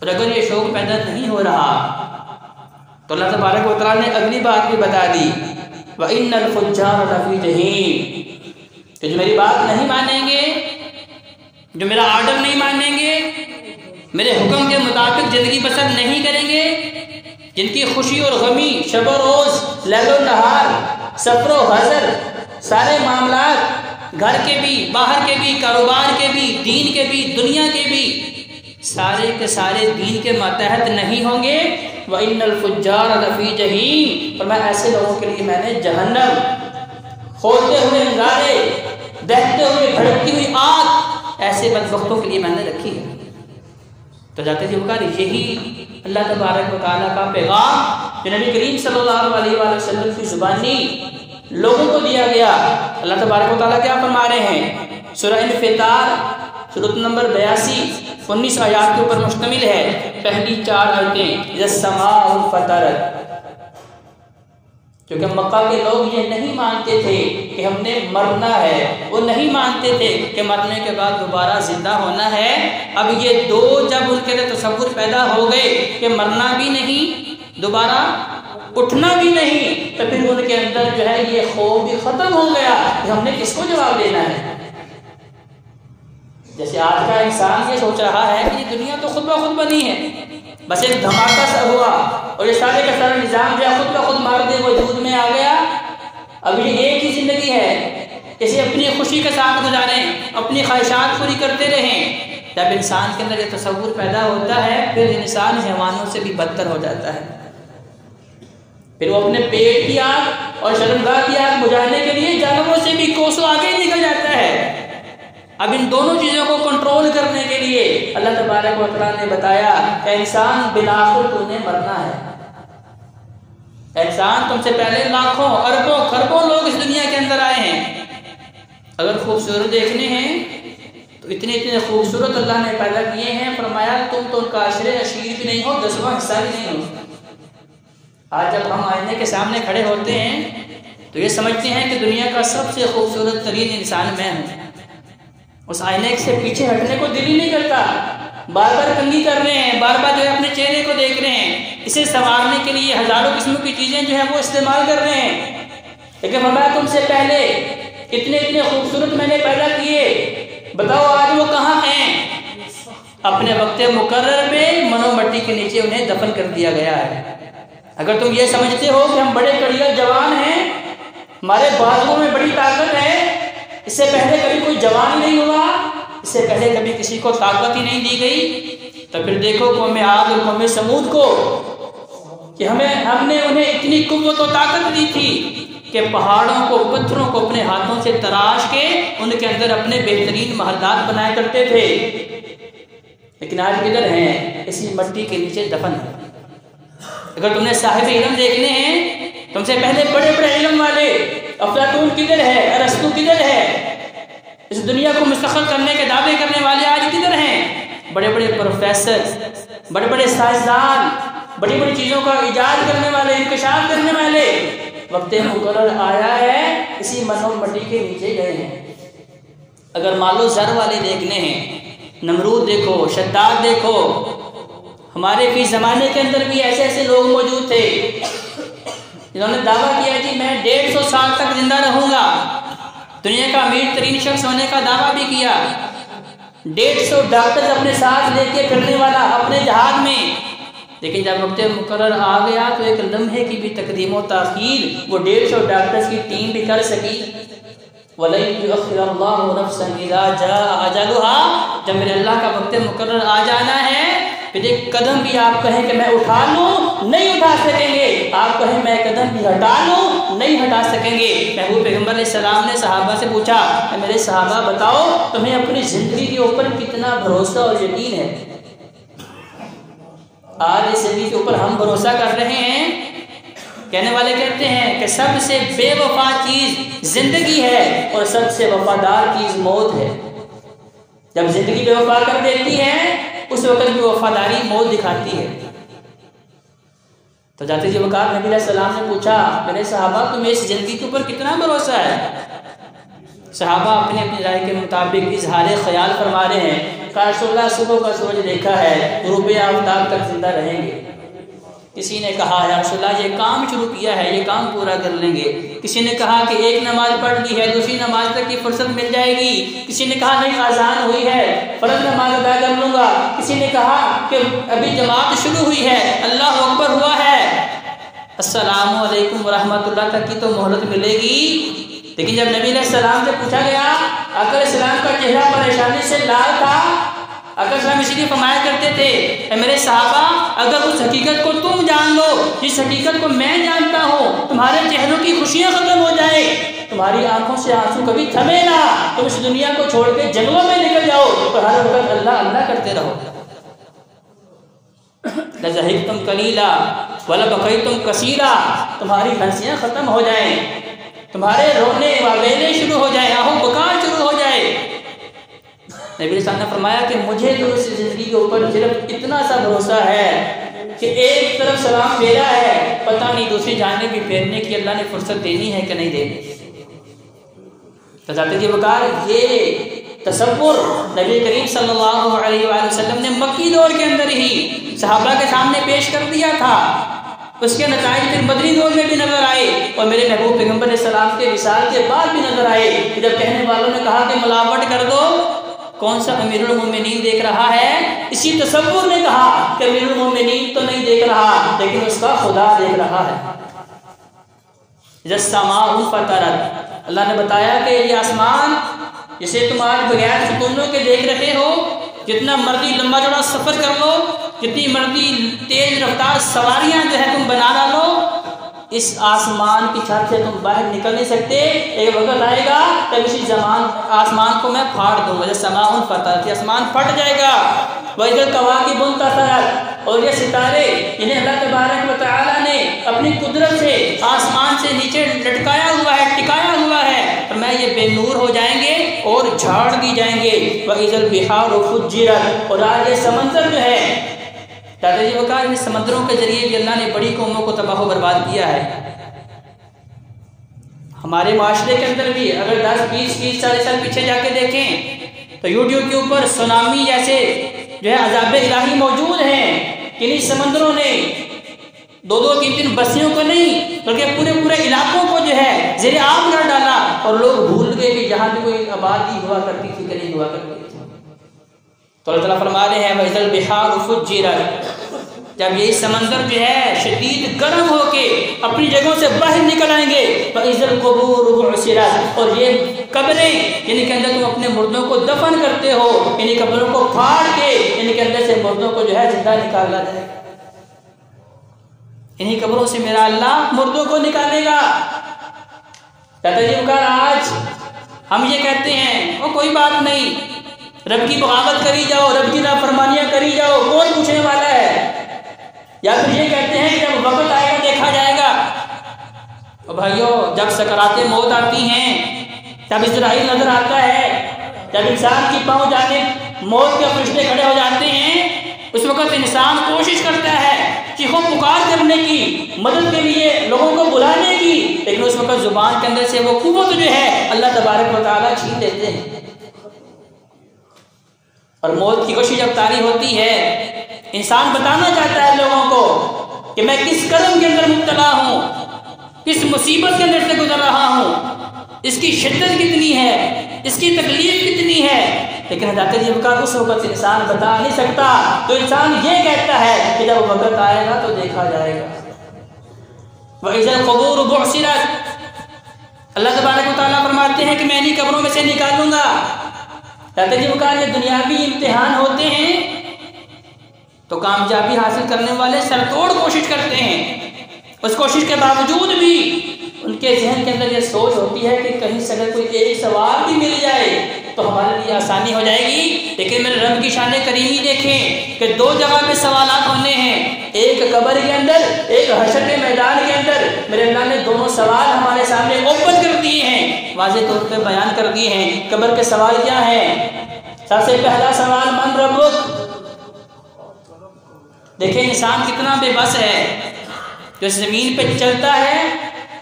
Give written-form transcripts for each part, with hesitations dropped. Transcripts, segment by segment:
اور اگر یہ شوق پیدا نہیں ہو رہا تو اللہ تبارک و تعالیٰ نے اگلی بات بھی بتا دی وَإِنَّ الْفُجَّارَ لَفِي جَحِيمٍ، کہ جو میری بات نہیں مانیں گے، جو میرا آرڈر نہیں مانیں گے، میرے حکم کے مطابق زندگی بسر نہیں کریں گے، جن کی خوشی اور غمی، شب و روز، لیل و نہار، سفر و حضر، سارے معاملات، گھر کے بھی، باہر کے بھی، کاروبار کے بھی، دین کے بھی، دنیا کے بھی، سارے کے سارے دین کے ماتحت نہیں ہوں گے۔ وَإِنَّ الْفُجَّارَ لَفِي جَحِيمٍ، اور میں ایسے لوگوں کے لیے میں نے جہنم، کھولتے ہوئے انگارے، بہتے ہوئے بھڑکتی ہوئی آگ، ایسے بدبختوں کے لیے میں نے رکھی ہے۔ تو جاتے جی بکار یہی اللہ تبارک و تعالیٰ کا پیغام جو نبی کریم صلی اللہ علیہ وآلہ وسلم کی زبانی لوگوں کو دیا گیا۔ اللہ تبارک و تعالیٰ کیا فرما رہے ہیں؟ سورہ انفطار سورۃ نمبر 82 19 آیات کے اوپر مشتمل ہے۔ پہلی 4 آیتیں اذا السماء انفطرت، کیونکہ مکہ کے لوگ یہ نہیں مانتے تھے کہ ہم نے مرنا ہے، وہ نہیں مانتے تھے کہ مرنے کے بعد دوبارہ زندہ ہونا ہے۔ اب یہ دو جب ان کے لیے تصور پیدا ہو گئے کہ مرنا بھی نہیں، دوبارہ اٹھنا بھی نہیں، تو پھر ان کے اندر جو ہے یہ خوف بھی ختم ہو گیا کہ ہم نے کس کو جواب دینا ہے۔ جیسے آج کا انسان یہ سوچ رہا ہے کہ یہ دنیا تو خود بخود بنی ہے، بس ایک دھماکہ سا ہوا اور یہ سارے کا سارا نظام جو ہے خود بخود مار دے وجود میں آ گیا۔ اب یہ ایک ہی زندگی ہے، اسے اپنی خوشی کے ساتھ گزاریں، اپنی خواہشات پوری کرتے رہیں۔ جب انسان کے اندر یہ تصور پیدا ہوتا ہے پھر انسان حیوانوں سے بھی بدتر ہو جاتا ہے، پھر وہ اپنے پیٹ کی آگ اور شرمگاہ کی آگ بجھانے کے لیے جانوروں سے بھی کوسوں آگے نکل جاتا ہے۔ اب ان دونوں چیزوں کو کنٹرول کرنے کے لیے اللہ تبارک و تعالیٰ نے بتایا کہ انسان بالآخر تو نے مرنا ہے۔ انسان تم سے پہلے لاکھوں اربوں خربوں لوگ اس دنیا کے اندر آئے ہیں، اگر خوبصورت دیکھنے ہیں تو اتنے خوبصورت اللہ نے پیدا کیے ہیں، فرمایا تم تو ان کا عشرے عشیر بھی نہیں ہو، 10واں حصہ بھی نہیں ہو۔ آج جب ہم آئینے کے سامنے کھڑے ہوتے ہیں تو یہ سمجھتے ہیں کہ دنیا کا سب سے خوبصورت ترین انسان میں ہوں، اس آئینے سے پیچھے ہٹنے کو دل ہی نہیں کرتا، بار بار کنگھی کر رہے ہیں، بار بار جو ہے اپنے چہرے کو دیکھ رہے ہیں، اسے سنوارنے کے لیے ہزاروں قسم کی چیزیں جو ہے وہ استعمال کر رہے ہیں۔ لیکن فرمایا تم سے پہلے اتنے خوبصورت میں نے پیدا کیے، بتاؤ آج وہ کہاں ہیں؟ اپنے وقت مقرر میں منو مٹی کے نیچے انہیں دفن کر دیا گیا ہے۔ اگر تم یہ سمجھتے ہو کہ ہم بڑے کڑیل جوان ہیں، ہمارے بازوؤں میں بڑی طاقت ہے، اس سے پہلے کبھی کوئی جوان ہی نہیں ہوا، اس سے پہلے کبھی کسی کو طاقت ہی نہیں دی گئی، تو پھر دیکھو قوم عاد اور قوم سمود کو کہ ہم نے انہیں اتنی قوت و طاقت دی تھی کہ پہاڑوں کو پتھروں کو اپنے ہاتھوں سے تراش کے ان کے اندر اپنے بہترین محلات بنایا کرتے تھے، لیکن آج کدھر ہیں؟ اسی مٹی کے نیچے دفن ہے۔ اگر تم نے صاحب علم دیکھنے ہیں، تم سے پہلے بڑے بڑے علم والے، افلاطون کدھر ہے؟ ارسطو کدھر ہے؟ اس دنیا کو مستقل کرنے کے دعوے کرنے والے آج کدھر ہیں؟ بڑے بڑے پروفیسر، بڑے بڑے سائنسدان، بڑی بڑی چیزوں کا ایجاد کرنے والے، انکشاف کرنے والے، وقت مقرر آیا ہے اسی منو مٹی کے نیچے گئے ہیں۔ اگر مالو زر والے دیکھنے ہیں، نمرود دیکھو، شداد دیکھو، ہمارے بھی زمانے کے اندر بھی ایسے لوگ موجود تھے جنہوں نے دعویٰ کیا کہ میں 150 سال تک زندہ رہوں گا، دنیا کا امیر ترین شخص ہونے کا دعویٰ بھی کیا، 150 ڈاکٹر اپنے ساتھ لے کے پھرنے والا اپنے جہاز میں، لیکن جب وقت مقرر آ گیا تو ایک لمحے کی بھی تقدیم و تاخیر وہ 150 ڈاکٹرز کی ٹیم بھی کر سکی۔ وَلَن يُؤَخِّرَ اللَّهُ نَفْسًا إِذَا جَاءَ أَجَلُهَا، جب میرے اللہ کا وقت مقرر آ جانا ہے پھر ایک قدم بھی آپ کہیں کہ میں اٹھا لوں نہیں اٹھا سکیں گے، آپ کہیں میں قدم بھی ہٹا لوں نہیں ہٹا سکیں گے۔ محبوب پیغمبر علیہ السلام نے صحابہ سے پوچھا کہ میرے صحابہ بتاؤ تمہیں اپنی زندگی کے اوپر کتنا بھروسہ اور یقین ہے؟ آج اس زندگی کے اوپر ہم بھروسہ کر رہے ہیں، کہنے والے کہتے ہیں کہ سب سے بے وفا چیز زندگی ہے اور سب سے وفادار چیز موت ہے۔ جب زندگی بے وفا کر دیتی ہے اس وقت بھی وفاداری موت دکھاتی ہے۔ تو جاتے جی وقار نبی علیہ السلام نے پوچھا میرے صحابہ تمہیں اس زندگی کے اوپر کتنا بھروسہ ہے؟ صحابہ اپنی رائے کے مطابق اظہار خیال فرما رہے ہیں، رسول اللہ صبح کا سورج دیکھا ہے، غروب آفتاب تک زندہ رہیں گے۔ کسی نے کہا یا رسول اللہ یہ کام شروع کیا ہے، یہ کام پورا کر لیں گے۔ کسی نے کہا کہ ایک نماز پڑھ لی ہے، دوسری نماز تک کی فرصت مل جائے گی۔ کسی نے کہا نہیں اذان ہوئی ہے، فرض نماز ادا کر لوں گا۔ کسی نے کہا کہ ابھی جماعت شروع ہوئی ہے، اللہ اکبر ہوا ہے، السلام علیکم ورحمۃ اللہ تک کی تو مہلت ملے گی۔ لیکن جب نبی علیہ السلام سے پوچھا گیا، آقا علیہ السلام کا چہرہ پریشانی سے لال تھا۔ آقا السلام اس لیے فرمایا کرتے تھے اے میرے صحابہ، اگر اس حقیقت کو تم جان لو جس حقیقت کو میں جانتا ہوں، تمہارے چہروں کی خوشیاں ختم ہو جائیں، تمہاری آنکھوں سے آنسو کبھی تھمے نہ، تم اس دنیا کو چھوڑ کے جنگلوں میں نکل جاؤ اور ہر وقت اللہ اللہ کرتے رہو۔ لَضَحِكْتُمْ قَلِيلًا وَلَبَكَيْتُمْ كَثِيرًا، تمہاری ہنسیاں ختم ہو جائیں، تمہارے رونے واویلے شروع ہو جائیں، آہو بکار شروع ہو جائے۔ نبی علیہ السلام نے فرمایا کہ مجھے تو اس زندگی کے اوپر صرف اتنا سا بھروسہ ہے کہ ایک طرف سلام پھیرا ہے، پتہ نہیں دوسری جانب بھی پھیرنے کی اللہ نے فرصت دینی ہے کہ نہیں دینی۔ تو ذات کی وقار یہ تصور نبی کریم صلی اللہ علیہ وآلہ وسلم نے مکی دور کے اندر ہی صحابہ کے سامنے پیش کر دیا تھا۔ اس کے نتائج پھر مدنی دور میں بھی نظر آئے اور میرے محبوب پیغمبر علیہ السلام کے وصال کے بعد بھی نظر آئے کہ جب کہنے والوں نے کہا کہ ملاوٹ کر دو، کون سا امیر المومنین دیکھ رہا ہے؟ اسی تصور نے کہا کہ امیر المومنین تو نہیں دیکھ رہا لیکن اس کا خدا دیکھ رہا ہے۔ السماء انفطرت، اللہ نے بتایا کہ یہ آسمان جسے تم آج بغیر ستونوں کے دیکھ رہے ہو، جتنا مرضی لمبا چوڑا سفر کر لو، جتنی مرضی تیز رفتار سواریاں جو ہے تم بنا ڈالو، اس آسمان کی چھت سے تم باہر نکل نہیں سکتے۔ ایک وقت آئے گا تب اسی آسمان کو میں پھاڑ دوں گا، جیسے سماء انفطرت، آسمان پھٹ جائے گا۔ وَإِذَا الْكَوَاكِبُ انتَثَرَتْ، اور یہ ستارے انہیں اللہ تبارک و تعالیٰ نے اپنی قدرت سے آسمان سے نیچے لٹکایا ہوا ہے، ٹکایا ہوا ہے، میں یہ بے نور ہو جائیں گے اور جھاڑ دی جائیں گے۔ وَإِذَا الْبِحَارُ فُجِّرَتْ، اور آج یہ سمندر جو ہے، دادا جی وہ کہا ان سمندروں کے ذریعے بھی اللہ نے بڑی قوموں کو تباہ و برباد کیا ہے۔ ہمارے معاشرے کے اندر بھی اگر 10-20 سال پیچھے جا کے دیکھیں تو یوٹیوب کے اوپر سونامی جیسے جو ہے عذاب الہی موجود ہیں، کنہیں سمندروں نے 2-3 بستیوں کو نہیں بلکہ پورے علاقوں کو جو ہے زیر آب کر ڈالا، اور لوگ بھول گئے کہ جہاں بھی کوئی آبادی ہوا کرتی تھی کہ نہیں ہوا کرتی تھی۔ تو اللہ تعالیٰ فرما رہے ہیں وَإِذَا الْبِحَارُ فُجِّرَتْ، جب یہ سمندر جو ہے شدید گرم ہو کے اپنی جگہوں سے باہر نکل آئیں گے، وَإِذَا الْقُبُورُ بُعْثِرَتْ، اور یہ قبریں یعنی کہ اندر تم اپنے مردوں کو دفن کرتے ہو، یعنی قبروں کو پھاڑ کے یعنی کہ اندر سے مردوں کو جو ہے زندہ نکالا جائے گا، انہی قبروں سے میرا اللہ مردوں کو نکالے گا۔ کہتا جی آج ہم یہ کہتے ہیں وہ کوئی بات نہیں، رب کی بغاوت کری جاؤ، رب کی نافرمانیاں کری جاؤ، کون پوچھنے والا ہے؟ یا پھر یہ کہتے ہیں کہ جب وقت آئے گا دیکھا جائے گا۔ اور بھائیو جب سکرات موت آتی ہیں، جب اسرائیل نظر آتا ہے، جب انسان کی پہنچ جانے موت کے فرشتے کھڑے ہو جاتے ہیں، اس وقت انسان کوشش کرتا ہے چیخ و پکار کرنے کی، مدد کے لیے لوگوں کو بلانے کی، لیکن اس وقت زبان کے اندر سے وہ قوت جو ہے اللہ تبارک و تعالیٰ چھین لیتے ہیں۔ اور موت کی کوشش جب طاری ہوتی ہے، انسان بتانا چاہتا ہے لوگوں کو کہ میں کس کرم کے اندر مبتلا ہوں، کس مصیبت کے اندر سے گزر رہا ہوں، اس کی شدت کتنی ہے، اس کی تکلیف کتنی ہے، لیکن حضرت جی کا اس وقت انسان بتا نہیں سکتا، تو انسان یہ کہتا ہے کہ جب وقت آئے گا تو دیکھا جائے گا۔ وَإِذَا الْقُبُورُ بُعْثِرَتْ، اللہ تبارک و تعالیٰ فرماتے ہیں کہ میں انہی قبروں میں سے نکالوں گا۔ کہتے جی یہ دنیاوی امتحان ہوتے ہیں تو کامیابی حاصل کرنے والے سرتوڑ کوشش کرتے ہیں، اس کوشش کے باوجود بھی ان کے ذہن کے اندر یہ سوچ ہوتی ہے کہ کہیں سے اگر کوئی ایک سوال بھی مل جائے تو ہمارے لیے آسانی ہو جائے گی۔ لیکن میرے رب کی شان کریمی دیکھیں کہ 2 جگہ پہ سوالات ہونے ہیں، ایک قبر کے اندر، ایک حشر کے میدان کے اندر۔ میرے اللہ نے دونوں سوال ہمارے سامنے اوپن کر دیے ہیں، واضح طور پہ بیان کر دیے ہیں۔ قبر کے سوال کیا ہیں؟ سب سے پہلا سوال من ربک۔ دیکھیں انسان کتنا بے بس ہے، جو زمین پہ چلتا ہے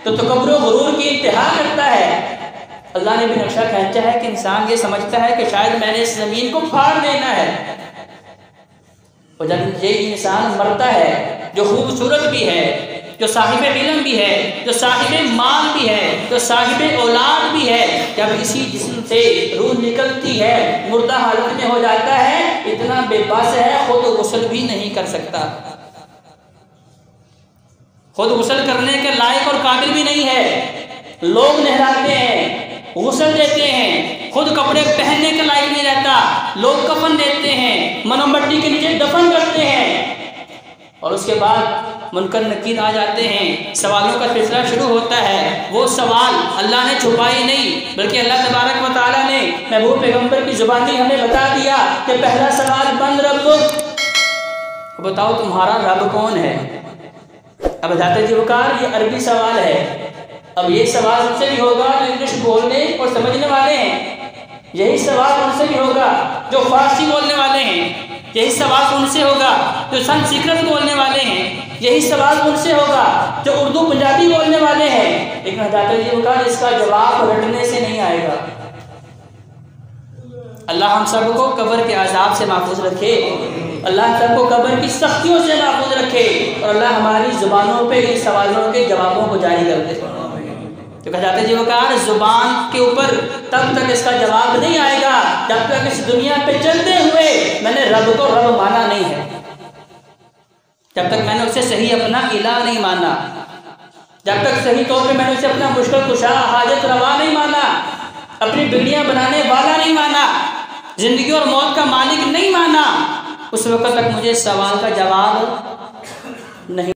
تو تکبر و غرور کی انتہا کرتا ہے، اللہ نے بھی نقشہ کھینچا ہے کہ انسان یہ سمجھتا ہے کہ شاید میں نے اس زمین کو پھاڑ دینا ہے، اور جب یہ انسان مرتا ہے جو خوبصورت بھی ہے، جو صاحب علم بھی ہے، جو صاحب مال بھی ہے، جو صاحب اولاد بھی ہے، جب اسی جسم سے روح نکلتی ہے مردہ حالت میں ہو جاتا ہے، اتنا بے بس ہے خود غسل بھی نہیں کر سکتا، خود غسل کرنے کے لائق اور قابل بھی نہیں ہے، لوگ نہلاتے ہیں، غسل دیتے ہیں، خود کپڑے پہننے کے لائق نہیں رہتا، لوگ کفن دیتے ہیں، منو مٹی کے نیچے دفن کرتے ہیں، اور اس کے بعد منکر نکیر آ جاتے ہیں، سوالوں کا سلسلہ شروع ہوتا ہے۔ وہ سوال اللہ نے چھپائے نہیں، بلکہ اللہ تبارک و تعالیٰ نے محبوب پیغمبر کی زبانی ہمیں بتا دیا کہ پہلا سوال من ربک، بتاؤ تمہارا رب کون ہے؟ اب حضرت جی وقار یہ عربی سوال ہے، اب یہ سوال ان سے بھی ہوگا جو انگلش بولنے اور سمجھنے والے ہیں، یہی سوال ان سے بھی ہوگا جو فارسی بولنے والے ہیں، یہی سوال ان سے ہوگا جو سنسکرت بولنے والے ہیں، یہی سوال ان سے ہوگا جو اردو پنجابی بولنے والے ہیں، لیکن حضرت جی وقار اس کا جواب رٹنے سے نہیں آئے گا۔ اللہ ہم سب کو قبر کے عذاب سے محفوظ رکھے، اللہ ہم سب کو قبر کی سختیوں سے محفوظ رکھے، اور اللہ ہماری زبانوں پہ ان سوالوں کے جوابوں کو جاری کر دے۔ تو کہا جاتا ہے جی وقار زبان کے اوپر تب تک اس کا جواب نہیں آئے گا جب تک اس دنیا پہ چلتے ہوئے میں نے رب کو رب مانا نہیں ہے، جب تک میں نے اسے صحیح اپنا الہ نہیں مانا، جب تک صحیح طور پہ میں نے اسے اپنا مشکل کشا حاجت روا نہیں مانا، اپنی بگڑیاں بنانے والا نہیں مانا، زندگی اور موت کا مالک نہیں مانا، اس وقت تک مجھے اس سوال کا جواب نہیں